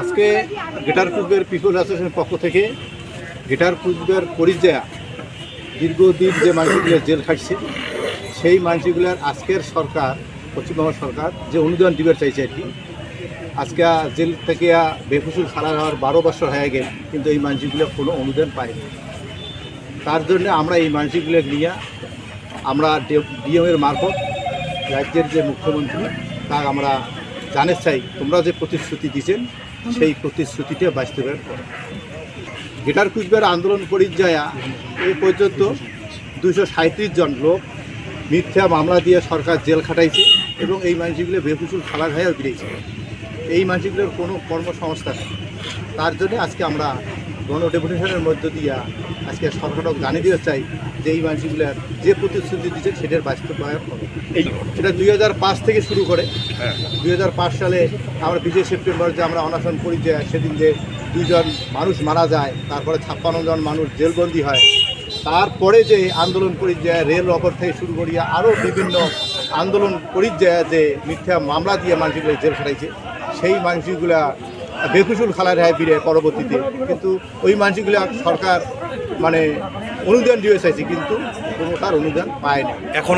আজকে greater Cooch Behar people অ্যাসোসিয়েশনের পক্ষ থেকে গ্রেটার কুচবিহার পরিযায়া দীর্ঘদিন যে মানুষগুলো জেল খাটছে সেই মানুষগুলোর আজকের সরকার পশ্চিমবঙ্গ সরকার যে অনুদান দিবার চাইছে আর কি। আজকে জেল থেকে বেফুসুল ছাড়া হওয়ার 12 বছর হয়ে গেল, কিন্তু এই মানুষগুলো কোনো অনুদান পায়নি। তার জন্য আমরা এই মানুষগুলো নিয়ে আমরা ডিএমের মারফত রাজ্যের যে মুখ্যমন্ত্রী তার আমরা জানতে চাই, তোমরা যে প্রতিশ্রুতি দিয়েছেন সেই প্রতিশ্রুতিটা বাস্তবায়ন করো। গ্রেটার কুচবিহার আন্দোলন পরিযায়া এই পর্যন্ত 237 জন লোক মিথ্যা মামলা দিয়ে সরকার জেল খাটাইছে এবং এই মানুষগুলো বেফুসুল খালার হয়েও ফিরেছে। এই মানুষগুলোর কোনো কর্মসংস্থান নেই। তার জন্য আজকে আমরা গণডেপুটেশনের মধ্য দিয়ে আজকে সরকারকে জানিয়ে দিতে চাই যে এই মানুষগুলোর যে প্রতিশ্রুতি দিচ্ছে সেটার বাস্তবায়ন হবে। সেটা 2005 থেকে শুরু করে 2005 সালে আমরা 20 সেপ্টেম্বর যে আমরা অনশন পরিযায়া সেদিন যে 2 জন মানুষ মারা যায়, তারপরে 56 জন মানুষ জেলবন্দি হয়। তারপরে যে আন্দোলন পরিযায়া রেল অপর থেকে শুরু করিয়া আরও বিভিন্ন আন্দোলন পরিযায়া যে মিথ্যা মামলা দিয়ে মানুষগুলো জেল খাটাইছে, সেই মানুষগুলা বেফুসুল খালার হয় ফিরে পরবর্তীতে। কিন্তু ওই মানুষগুলা সরকার মানে অনুদান দিয়ে চাইছে, কিন্তু কোনো তার অনুদান পায় না। এখনো